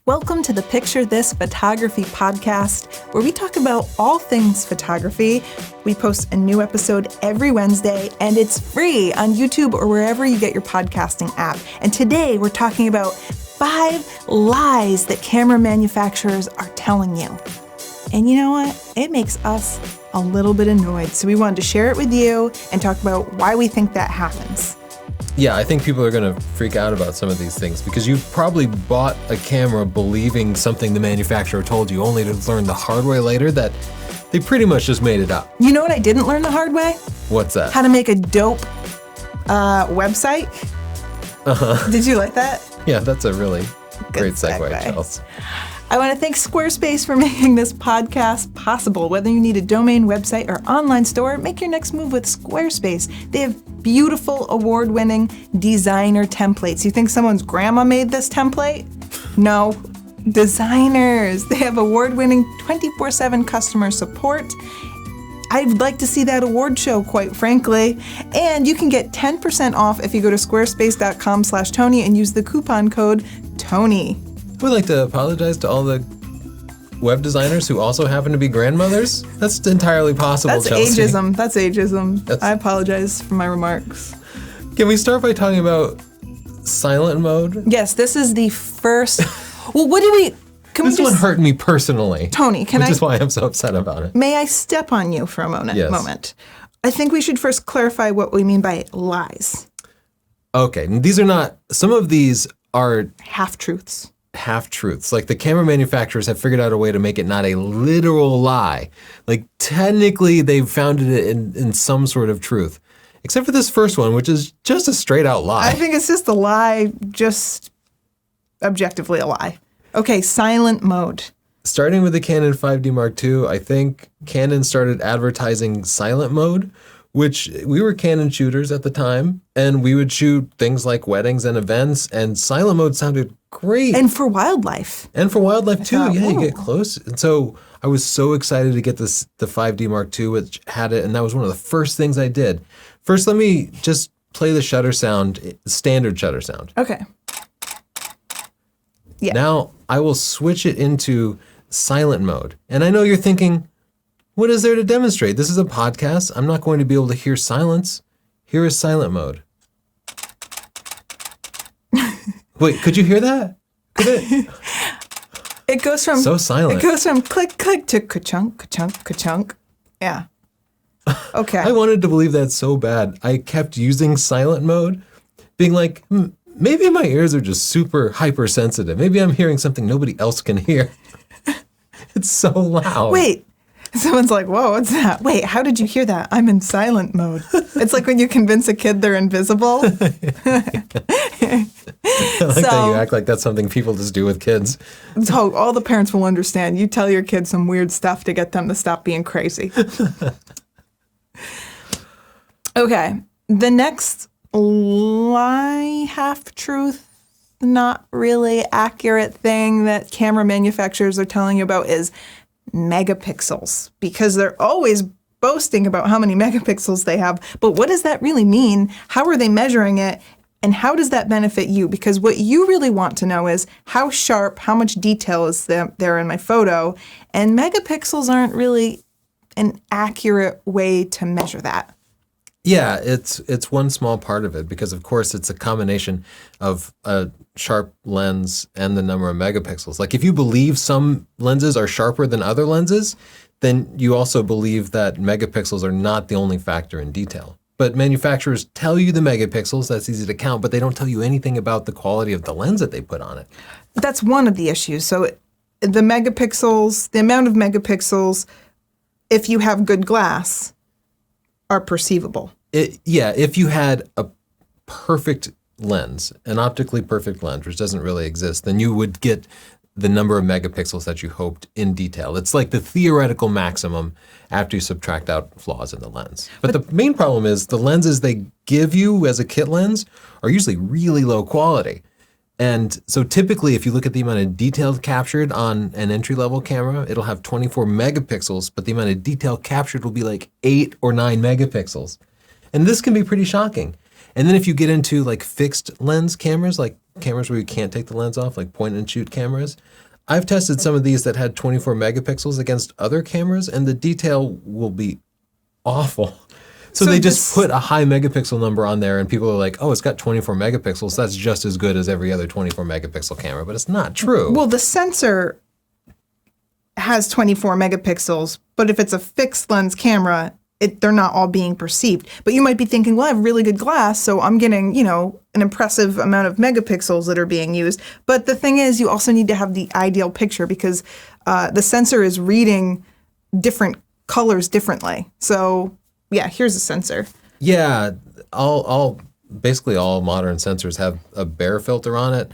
Welcome to the Picture This Photography podcast, where we talk about all things photography. We post a new episode every Wednesday, and it's free on YouTube or wherever you get your podcasting app. And today we're talking about 5 lies that camera manufacturers are telling you. And you know what? It makes us a little bit annoyed. So we wanted to share it with you and talk about why we think that happens. Yeah, I think people are going to freak out about some of these things because you probably bought a camera believing something the manufacturer told you, only to learn the hard way later that they pretty much just made it up. You know what I didn't learn the hard way? What's that? How to make a dope website. Uh-huh. Did you like that? Yeah, that's a really great segue. segue, Chelsea. I want to thank Squarespace for making this podcast possible. Whether you need a domain, website, or online store, make your next move with Squarespace. They have beautiful, award-winning designer templates. You think someone's grandma made this template? No. Designers. They have award-winning 24/7 customer support. I'd like to see that award show, quite frankly. And you can get 10% off if you go to squarespace.com/Tony and use the coupon code TONY. We'd like to apologize to all the web designers who also happen to be grandmothers. That's entirely possible, That's Chelsea. ageism. I apologize for my remarks. Can we start by talking about silent mode? Yes, this is the first. Well, what do we? Can This we just? one hurt me personally. Tony, which is why I'm so upset about it. May I step on you for a moment? Yes. I think we should first clarify what we mean by lies. Okay, these are not. Some of these are Half-truths. half-truths. Like the camera manufacturers have figured out a way to make it not a literal lie. Like technically they've founded it in some sort of truth. Except for this first one, which is just a straight out lie. I think it's just a lie, just objectively a lie. Okay, silent mode. Starting with the Canon 5D Mark II, I think Canon started advertising silent mode, which we were Canon shooters at the time, and we would shoot things like weddings and events, and silent mode sounded great. And for wildlife. And for wildlife too, thought, yeah, you whoa. get close. And so I was so excited to get the 5D Mark II, which had it, and that was one of the first things I did. First, let me just play the shutter sound, standard shutter sound. Okay. Yeah. Now, I will switch it into silent mode. And I know you're thinking, what is there to demonstrate? This is a podcast. I'm not going to be able to hear silence. Here is silent mode. Wait, could you hear that? Could it? It goes from So silent. It goes from click click to ka-chunk, ka-chunk, ka-chunk. Yeah. Okay. I wanted to believe that so bad. I kept using silent mode, being like, maybe my ears are just super hypersensitive. Maybe I'm hearing something nobody else can hear. It's so loud. Wait. Someone's like, whoa, what's that? Wait, how did you hear that? I'm in silent mode. It's like when you convince a kid they're invisible. I like that you act like that's something people just do with kids. So all the parents will understand. You tell your kids some weird stuff to get them to stop being crazy. Okay. The next lie, half-truth, not really accurate thing that camera manufacturers are telling you about is megapixels, because they're always boasting about how many megapixels they have. But what does that really mean? How are they measuring it? And how does that benefit you? Because what you really want to know is how sharp, how much detail is there in my photo? And megapixels aren't really an accurate way to measure that. Yeah, it's one small part of it because, of course, it's a combination of a sharp lens and the number of megapixels. Like if you believe some lenses are sharper than other lenses, then you also believe that megapixels are not the only factor in detail. But manufacturers tell you the megapixels, that's easy to count, but they don't tell you anything about the quality of the lens that they put on it. That's one of the issues. So the megapixels, the amount of megapixels, if you have good glass, are perceivable. If you had a perfect lens, an optically perfect lens, which doesn't really exist, then you would get the number of megapixels that you hoped in detail. It's like the theoretical maximum after you subtract out flaws in the lens. But the main problem is the lenses they give you as a kit lens are usually really low quality. And so typically, if you look at the amount of detail captured on an entry-level camera, it'll have 24 megapixels, but the amount of detail captured will be like 8 or 9 megapixels. And this can be pretty shocking. And then if you get into like fixed lens cameras, like cameras where you can't take the lens off, like point and shoot cameras. I've tested some of these that had 24 megapixels against other cameras, and the detail will be awful. So they just put a high megapixel number on there, and people are like, oh, it's got 24 megapixels. That's just as good as every other 24 megapixel camera, but it's not true. Well, the sensor has 24 megapixels, but if it's a fixed lens camera, they're not all being perceived. But you might be thinking, well, I have really good glass, so I'm getting, an impressive amount of megapixels that are being used. But the thing is, you also need to have the ideal picture because the sensor is reading different colors differently. So yeah, here's a sensor. Yeah, basically all modern sensors have a Bayer filter on it,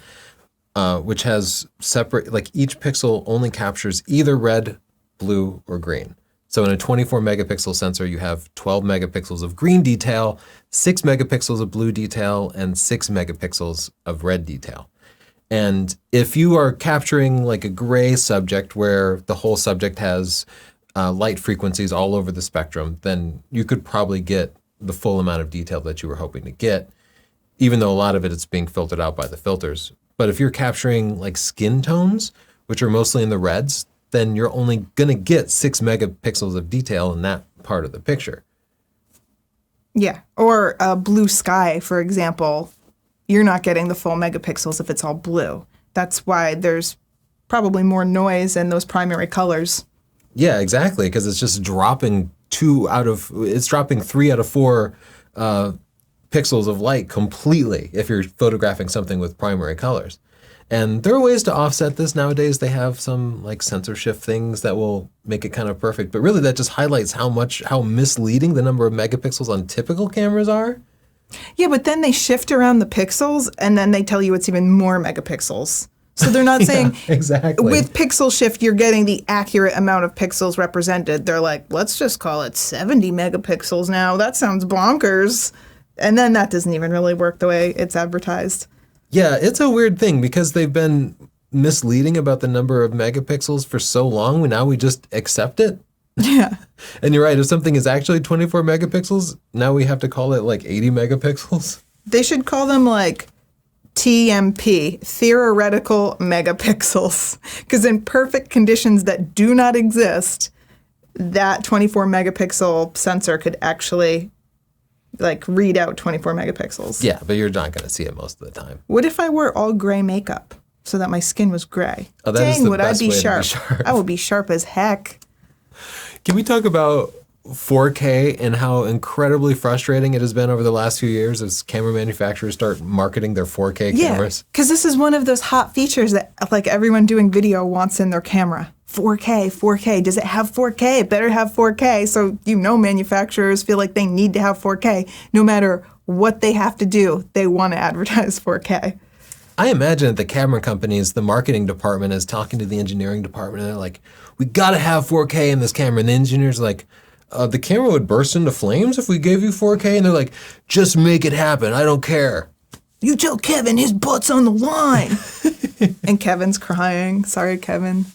which has separate, like each pixel only captures either red, blue, or green. So in a 24 megapixel sensor, you have 12 megapixels of green detail, 6 megapixels of blue detail, and 6 megapixels of red detail. And if you are capturing like a gray subject where the whole subject has light frequencies all over the spectrum, then you could probably get the full amount of detail that you were hoping to get, even though a lot of it is being filtered out by the filters. But if you're capturing like skin tones, which are mostly in the reds, then you're only going to get 6 megapixels of detail in that part of the picture. Yeah, or a blue sky, for example, you're not getting the full megapixels if it's all blue. That's why there's probably more noise in those primary colors. Yeah, exactly, because it's just dropping 3 out of 4 pixels of light completely if you're photographing something with primary colors. And there are ways to offset this nowadays. They have some like sensor shift things that will make it kind of perfect, but really that just highlights how misleading the number of megapixels on typical cameras are. Yeah, but then they shift around the pixels and then they tell you it's even more megapixels. So they're not saying, exactly. With pixel shift, you're getting the accurate amount of pixels represented. They're like, let's just call it 70 megapixels now. That sounds bonkers. And then that doesn't even really work the way it's advertised. Yeah, it's a weird thing because they've been misleading about the number of megapixels for so long. Now we just accept it. Yeah. And you're right. If something is actually 24 megapixels, now we have to call it like 80 megapixels. They should call them like TMP, theoretical megapixels. Because in perfect conditions that do not exist, that 24 megapixel sensor could actually like read out 24 megapixels. Yeah, but you're not going to see it most of the time. What if I wore all gray makeup so that my skin was gray? Oh, that is the best way to be sharp. I would be sharp as heck. Can we talk about 4K and how incredibly frustrating it has been over the last few years as camera manufacturers start marketing their 4K cameras? Yeah, because this is one of those hot features that like everyone doing video wants in their camera. 4K. Does it have 4K? It better have 4K. So, manufacturers feel like they need to have 4K. No matter what they have to do, they want to advertise 4K. I imagine at the camera companies, the marketing department is talking to the engineering department, and they're like, we got to have 4K in this camera. And the engineer's like, the camera would burst into flames if we gave you 4K? And they're like, just make it happen. I don't care. You tell Kevin his butt's on the line. And Kevin's crying. Sorry, Kevin.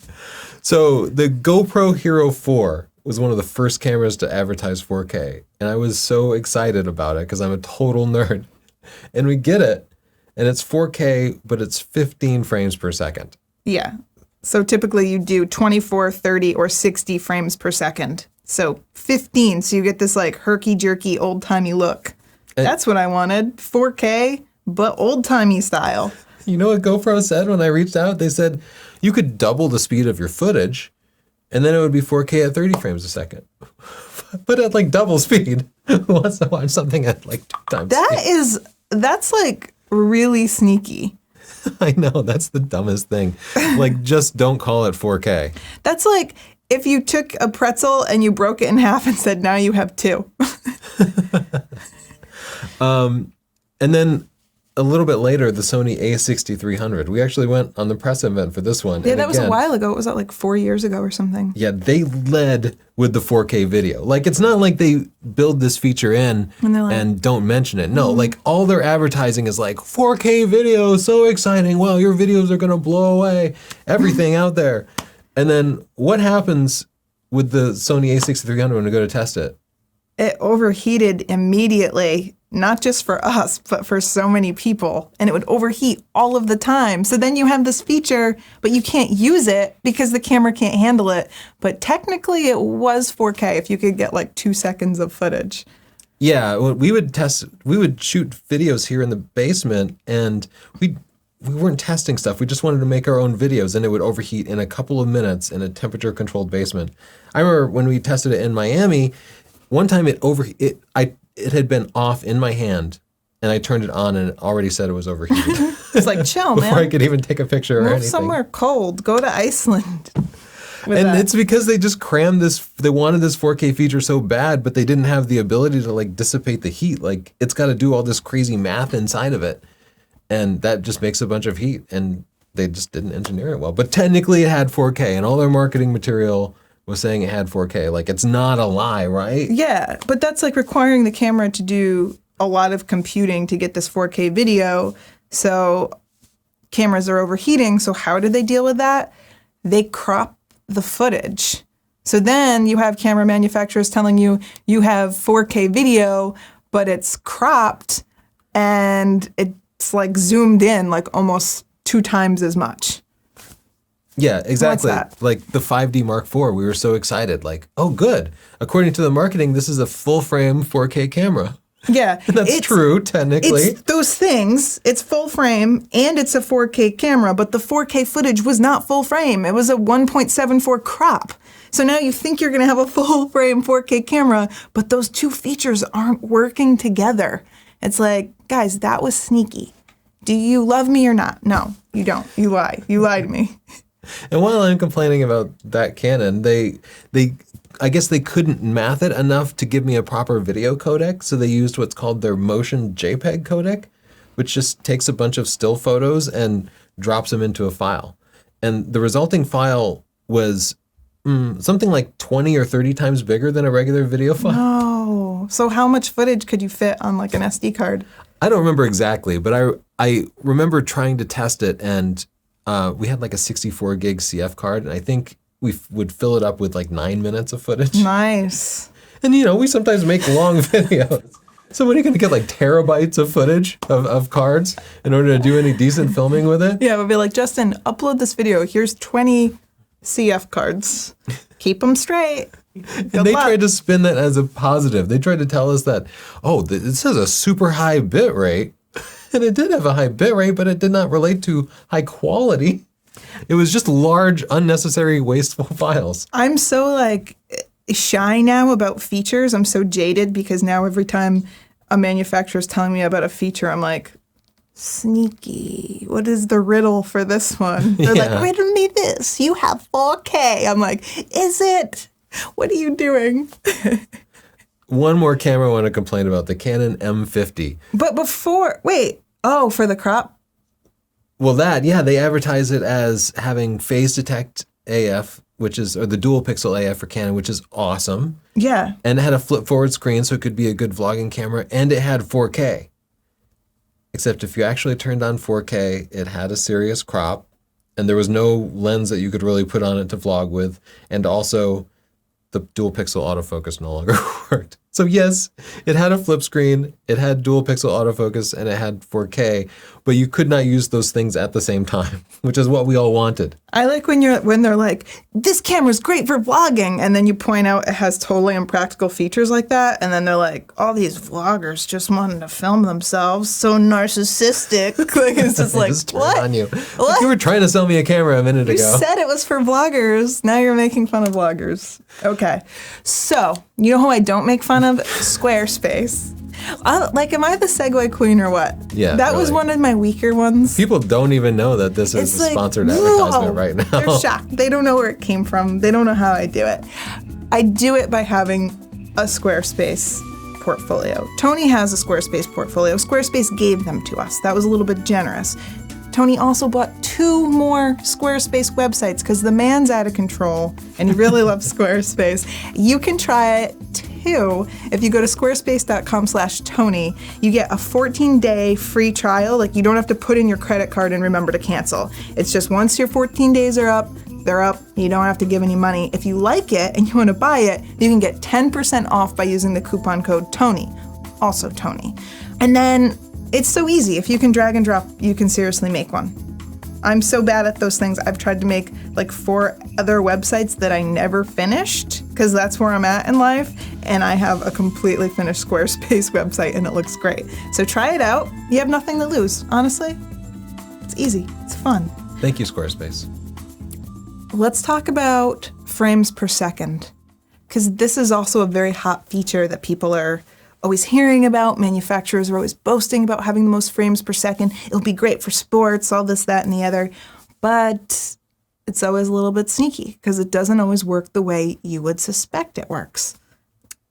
So the GoPro Hero 4 was one of the first cameras to advertise 4K. And I was so excited about it because I'm a total nerd. And we get it. And it's 4K, but it's 15 frames per second. Yeah. So typically you do 24, 30, or 60 frames per second. So 15. So you get this like herky-jerky, old-timey look. That's what I wanted. 4K, but old-timey style. You know what GoPro said when I reached out? They said you could double the speed of your footage, and then it would be 4K at 30 frames a second. But at like double speed, who wants to watch something at like 2 times speed? That's like really sneaky. I know, that's the dumbest thing. Like, just don't call it 4K. That's like if you took a pretzel and you broke it in half and said, now you have 2. And then a little bit later, the Sony a6300. We actually went on the press event for this one. Yeah, that was a while ago. It was like 4 years ago or something. Yeah, they led with the 4K video. Like, it's not like they build this feature in and don't mention it. No, like all their advertising is like 4K video, so exciting. Wow, your videos are going to blow away everything out there. And then what happens with the Sony a6300 when we go to test it? It overheated immediately. not just for us, but for so many people. And it would overheat all of the time. So then you have this feature, but you can't use it because the camera can't handle it. But technically it was 4K if you could get like 2 seconds of footage. Yeah, we would shoot videos here in the basement, and we weren't testing stuff. We just wanted to make our own videos, and it would overheat in a couple of minutes in a temperature-controlled basement. I remember when we tested it in Miami, one time it had been off in my hand, and I turned it on, and it already said it was overheated. It's like, chill, man. Before I could even take a picture or Move anything. somewhere cold. Go to Iceland. And it's because they just crammed this, they wanted this 4K feature so bad, but they didn't have the ability to like dissipate the heat. Like it's got to do all this crazy math inside of it. And that just makes a bunch of heat, and they just didn't engineer it well. But technically it had 4K, and all their marketing material was saying it had 4K. Like it's not a lie, right? Yeah, but that's like requiring the camera to do a lot of computing to get this 4K video. So cameras are overheating. So how do they deal with that? They crop the footage. So then you have camera manufacturers telling you you have 4K video, but it's cropped and it's like zoomed in like almost 2 times as much. Yeah, exactly. What's that? Like the 5D Mark IV, we were so excited. Like, oh, good. According to the marketing, this is a full frame 4K camera. Yeah. And that's true, technically. It's those things. It's full frame and it's a 4K camera, but the 4K footage was not full frame. It was a 1.74 crop. So now you think you're going to have a full frame 4K camera, but those two features aren't working together. It's like, guys, that was sneaky. Do you love me or not? No, you don't. You lie. You lied to me. And while I'm complaining about that Canon, I guess they couldn't math it enough to give me a proper video codec, so they used what's called their motion JPEG codec, which just takes a bunch of still photos and drops them into a file. And the resulting file was something like 20 or 30 times bigger than a regular video file. Oh, so how much footage could you fit on like an SD card? I don't remember exactly, but I remember trying to test it, and we had like a 64 gig CF card, and I think we would fill it up with like 9 minutes of footage. Nice. And you know, we sometimes make long videos. So what are you going to get, like terabytes of footage of cards in order to do any decent filming with it? Yeah, we'll be like, Justin, upload this video. Here's 20 CF cards. Keep them straight. And they tried to spin that as a positive. They tried to tell us that, it says a super high bit rate. And it did have a high bit rate, but it did not relate to high quality. It was just large, unnecessary, wasteful files. I'm so like shy now about features. I'm so jaded because now every time a manufacturer is telling me about a feature, I'm like, sneaky. What is the riddle for this one? They're like, riddle me this. You have 4K. I'm like, is it? What are you doing? One more camera I want to complain about, the Canon M50. But before, for the crop? Well, they advertise it as having phase detect AF, or the dual pixel AF for Canon, which is awesome. Yeah. And it had a flip forward screen, so it could be a good vlogging camera, and it had 4K. Except if you actually turned on 4K, it had a serious crop, and there was no lens that you could really put on it to vlog with, and also the dual pixel autofocus no longer worked. So yes, it had a flip screen, it had dual pixel autofocus, and it had 4K, but you could not use those things at the same time, which is what we all wanted. I like when they're like, this camera's great for vlogging, and then you point out it has totally impractical features like that, and then they're like, all these vloggers just wanted to film themselves, so narcissistic. Like, it's just like, just what? On you. What? Like you were trying to sell me a camera a minute You ago. said it was for vloggers. Now you're making fun of vloggers. Okay. So, you know who I don't make fun of? Squarespace. Am I the segue queen or what? Yeah, That was really. one of my weaker ones. People don't even know that this is a sponsored advertisement right now. They're shocked. They don't know where it came from. They don't know how I do it. I do it by having a Squarespace portfolio. Tony has a Squarespace portfolio. Squarespace gave them to us. That was a little bit generous. Tony also bought 2 more Squarespace websites because the man's out of control and he really loves Squarespace. You can try it too. If you go to squarespace.com/Tony, you get a 14-day free trial. Like, you don't have to put in your credit card and remember to cancel. It's just once your 14 days are up, they're up. You don't have to give any money. If you like it and you want to buy it, you can get 10% off by using the coupon code Tony. also Tony. And then it's so easy. If you can drag and drop, you can seriously make one. I'm so bad at those things. I've tried to make like 4 other websites that I never finished because that's where I'm at in life. And I have a completely finished Squarespace website and it looks great. So try it out. You have nothing to lose. Honestly, it's easy. It's fun. Thank you, Squarespace. Let's talk about frames per second, because this is also a very hot feature that people are always hearing about. Manufacturers are always boasting about having the most frames per second. It'll be great for sports, all this, that, and the other. But it's always a little bit sneaky because it doesn't always work the way you would suspect it works.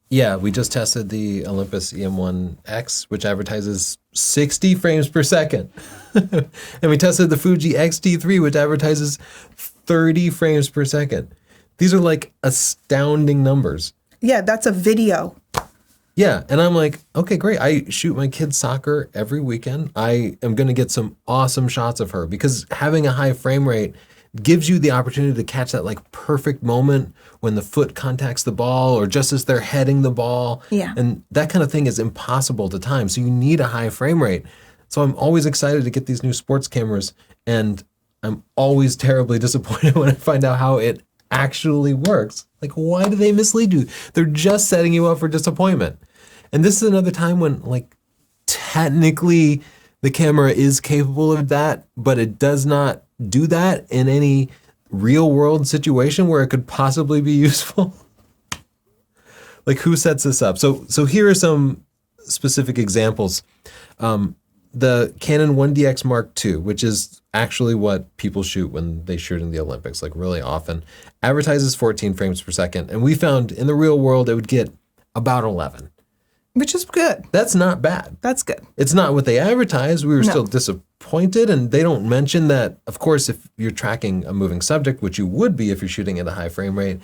Yeah, we just tested the Olympus EM1X, which advertises 60 frames per second. And we tested the Fuji X-T3, which advertises 30 frames per second. These are like astounding numbers. Yeah, that's a video. Yeah, and I'm like, okay, great. I shoot my kids soccer every weekend. I am going to get some awesome shots of her because having a high frame rate gives you the opportunity to catch that like perfect moment when the foot contacts the ball or just as they're heading the ball. Yeah. And that kind of thing is impossible to time. So you need a high frame rate. So I'm always excited to get these new sports cameras, and I'm always terribly disappointed when I find out how it actually works. Like, why do they mislead you? They're just setting you up for disappointment. And this is another time when, like, technically the camera is capable of that, but it does not do that in any real world situation where it could possibly be useful. Like, who sets this up? So here are some specific examples. The Canon 1DX Mark II, which is actually what people shoot when they shoot in the Olympics, like really often, advertises 14 frames per second. And we found in the real world it would get about 11. Which is good. That's not bad. That's good. It's not what they advertised. We were still disappointed. And they don't mention that, of course, if you're tracking a moving subject, which you would be if you're shooting at a high frame rate,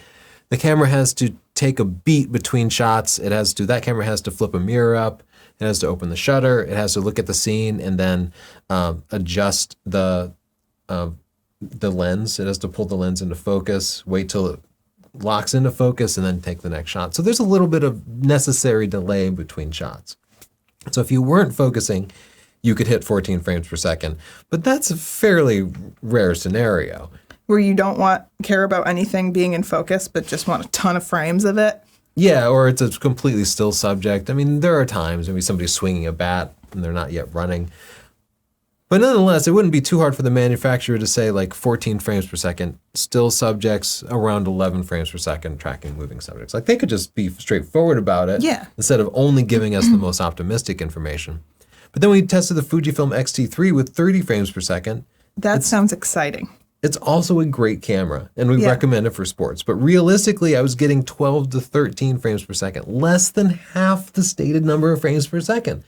the camera has to take a beat between shots. That camera has to flip a mirror up. It has to open the shutter. It has to look at the scene and then adjust the lens. It has to pull the lens into focus, wait till it locks into focus, and then take the next shot. So there's a little bit of necessary delay between shots. So if you weren't focusing, you could hit 14 frames per second. But that's a fairly rare scenario. Where you don't care about anything being in focus, but just want a ton of frames of it. Yeah, or it's a completely still subject. I mean, there are times maybe somebody's swinging a bat and they're not yet running. But nonetheless, it wouldn't be too hard for the manufacturer to say like 14 frames per second, still subjects, around 11 frames per second, tracking moving subjects. Like, they could just be straightforward about it instead of only giving us the most optimistic information. But then we tested the Fujifilm X-T3 with 30 frames per second. That sounds exciting. It's also a great camera, and we recommend it for sports. But realistically, I was getting 12 to 13 frames per second, less than half the stated number of frames per second.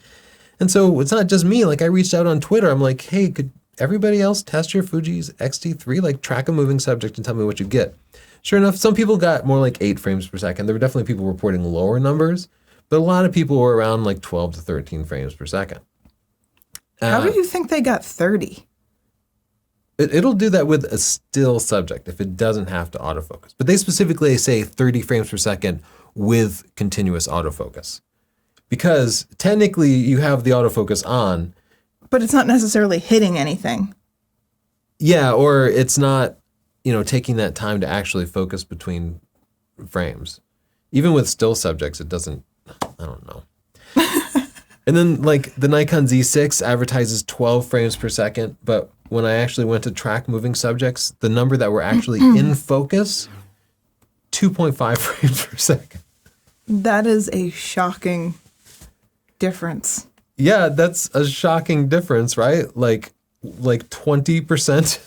And so it's not just me. Like, I reached out on Twitter. I'm like, hey, could everybody else test your Fuji's X-T3? Like, track a moving subject and tell me what you get. Sure enough, some people got more like 8 frames per second. There were definitely people reporting lower numbers, but a lot of people were around like 12 to 13 frames per second. How do you think they got 30? It'll do that with a still subject if it doesn't have to autofocus. But they specifically say 30 frames per second with continuous autofocus. Because technically you have the autofocus on. But it's not necessarily hitting anything. Yeah, or it's not, taking that time to actually focus between frames. Even with still subjects, it doesn't, I don't know. And then like the Nikon Z6 advertises 12 frames per second, but when I actually went to track moving subjects, the number that were actually in focus, 2.5 frames per second. That is a shocking difference. Yeah, that's a shocking difference, right? Like 20%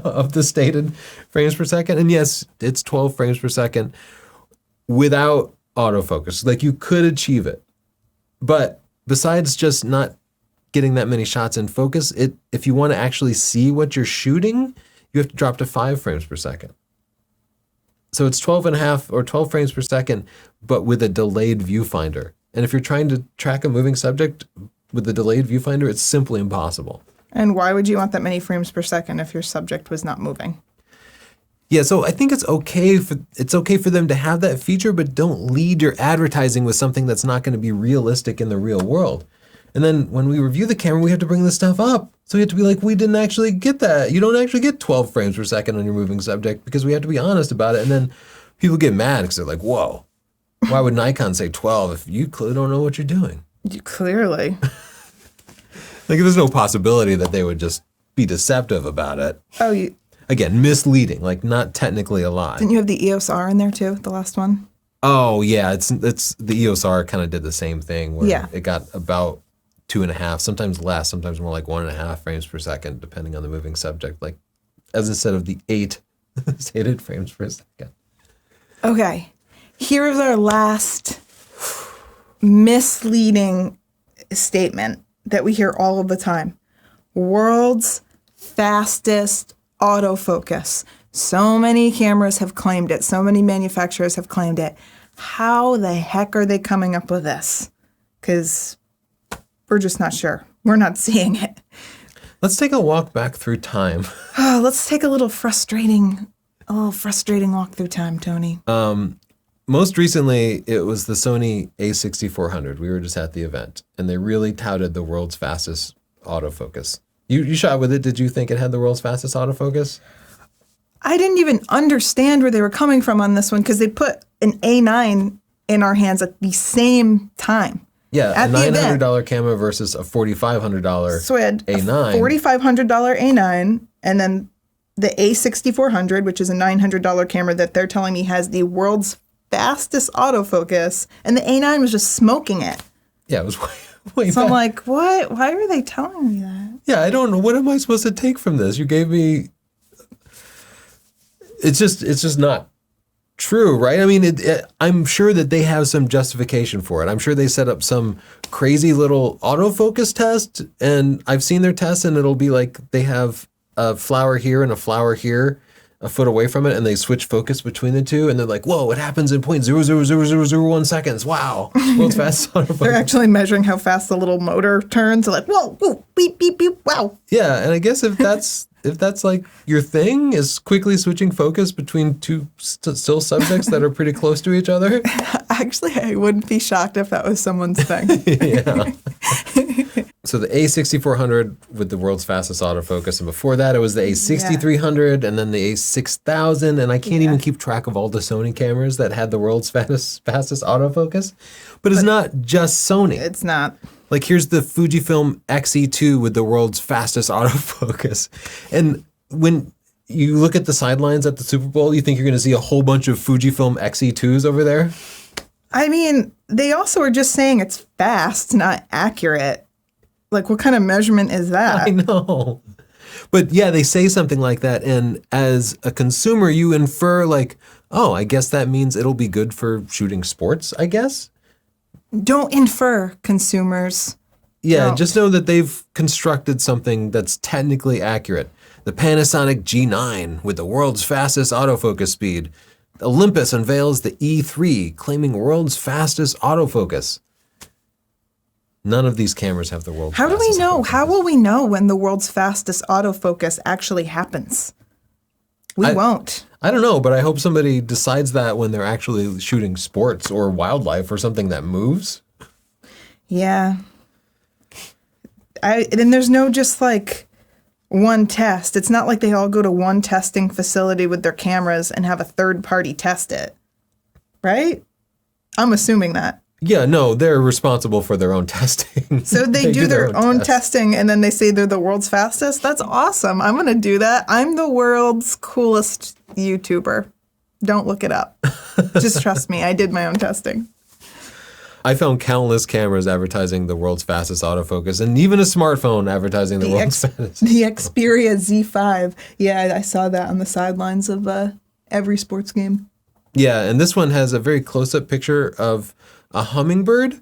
of the stated frames per second. And yes, it's 12 frames per second without autofocus. Like, you could achieve it. But besides just not getting that many shots in focus, if you want to actually see what you're shooting, you have to drop to 5 frames per second. So it's 12 and a half or 12 frames per second, but with a delayed viewfinder. And if you're trying to track a moving subject with the delayed viewfinder, it's simply impossible. And why would you want that many frames per second if your subject was not moving? Yeah, so I think it's okay for them to have that feature, but don't lead your advertising with something that's not going to be realistic in the real world. And then when we review the camera, we have to bring this stuff up. So we have to be like, we didn't actually get that. You don't actually get 12 frames per second on your moving subject, because we have to be honest about it. And then people get mad because they're like, whoa, why would Nikon say 12 if you clearly don't know what you're doing? Clearly. Like, there's no possibility that they would just be deceptive about it. Oh, Again, misleading, like not technically a lie. didn't you have the EOS R in there too, the last one? Oh yeah, it's the EOS R kind of did the same thing where Yeah. it got about 2.5, sometimes less, sometimes more like 1.5 frames per second, depending on the moving subject. Like, as instead of the 8 stated frames per second. Okay, here is our last misleading statement that we hear all of the time. World's fastest autofocus. So many cameras have claimed it. So many manufacturers have claimed it. How the heck are they coming up with this? Because we're just not sure. We're not seeing it. Let's take a walk back through time. Let's take a little frustrating walk through time, Tony. Most recently, it was the Sony a6400. We were just at the event, and they really touted the world's fastest autofocus. You shot with it. Did you think it had the world's fastest autofocus? I didn't even understand where they were coming from on this one because they put an A9 in our hands at the same time. Yeah, At a the event. $900 camera versus a $4,500 So I had A9. a $4,500 A9 and then the A6400, which is a $900 camera that they're telling me has the world's fastest autofocus, and the A9 was just smoking it. Yeah, it was way So I'm back. like, what? Why are they telling me that? Yeah, I don't know. What am I supposed to take from this? You gave me... It's just not true, right? I mean, I'm sure that they have some justification for it. I'm sure they set up some crazy little autofocus test, and I've seen their tests, and it'll be like they have a flower here and a flower here, a foot away from it, and they switch focus between the two, and they're like, whoa, it happens in 0.0000001 seconds. Wow, world's fastest autofocus. They're actually measuring how fast the little motor turns. They're like, whoa, whoa, beep, beep, beep, wow. Yeah, and I guess if that's like your thing, is quickly switching focus between two still subjects that are pretty close to each other. Actually, I wouldn't be shocked if that was someone's thing. Yeah. So the A6400 with the world's fastest autofocus, and before that it was the A6300, and then the A6000, and I can't even keep track of all the Sony cameras that had the world's fastest autofocus. But it's not just Sony. It's not. Like, here's the Fujifilm X-E2 with the world's fastest autofocus. And when you look at the sidelines at the Super Bowl, you think you're going to see a whole bunch of Fujifilm X-E2s over there? I mean, they also are just saying it's fast, not accurate. Like, what kind of measurement is that? I know. But yeah, they say something like that. And as a consumer, you infer like, oh, I guess that means it'll be good for shooting sports, I guess. Don't infer, consumers. Yeah, Don't. just know that they've constructed something that's technically accurate. The Panasonic G9 with the world's fastest autofocus speed. Olympus unveils the E3, claiming world's fastest autofocus. None of these cameras have the world's How do we fastest know? autofocus. How will we know when the world's fastest autofocus actually happens? We won't. I don't know, but I hope somebody decides that when they're actually shooting sports or wildlife or something that moves. Yeah. And there's no just like one test. It's not like they all go to one testing facility with their cameras and have a third party test it. Right? I'm assuming that. Yeah, no, they're responsible for their own testing. So they do their own tests. testing and then they say they're the world's fastest? That's awesome. I'm going to do that. I'm the world's coolest YouTuber. Don't look it up. Just trust me. I did my own testing. I found countless cameras advertising the world's fastest autofocus, and even a smartphone advertising the world's fastest. The Xperia Z5. Yeah, I saw that on the sidelines of every sports game. Yeah, and this one has a very close-up picture of a hummingbird.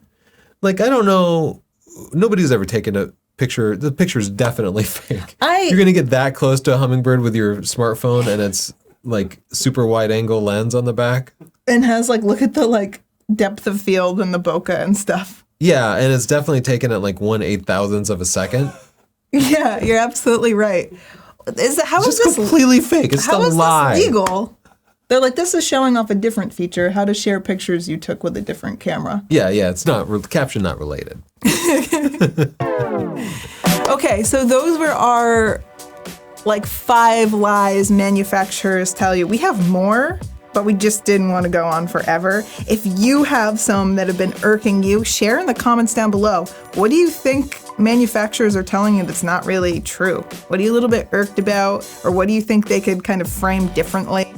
Like, I don't know, nobody's ever taken a picture. The picture's definitely fake. You're going to get that close to a hummingbird with your smartphone, and it's like super wide angle lens on the back. And has like, look at the like depth of field and the bokeh and stuff. Yeah, and it's definitely taken at like 1/8,000th of a second. Yeah, you're absolutely right. how is It's just this completely fake. It's how a is lie. this legal? They're like, this is showing off a different feature, how to share pictures you took with a different camera. Yeah, it's not caption not related. Okay, so those were our 5 lies manufacturers tell you. We have more, but we just didn't want to go on forever. If you have some that have been irking you, share in the comments down below. What do you think manufacturers are telling you that's not really true? What are you a little bit irked about? Or what do you think they could kind of frame differently?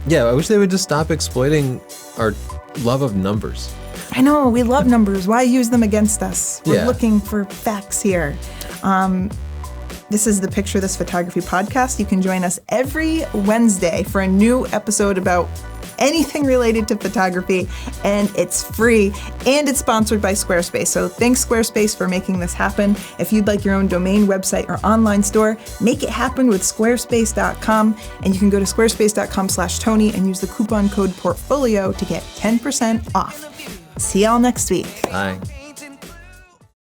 Yeah, I wish they would just stop exploiting our love of numbers. I know, we love numbers. Why use them against us? We're Yeah. looking for facts here. This is the Picture This Photography podcast. You can join us every Wednesday for a new episode about anything related to photography, and it's free, and it's sponsored by Squarespace. So thanks, Squarespace, for making this happen. If you'd like your own domain, website, or online store, make it happen with squarespace.com, and you can go to squarespace.com/Tony and use the coupon code PORTFOLIO to get 10% off. See y'all next week. Bye.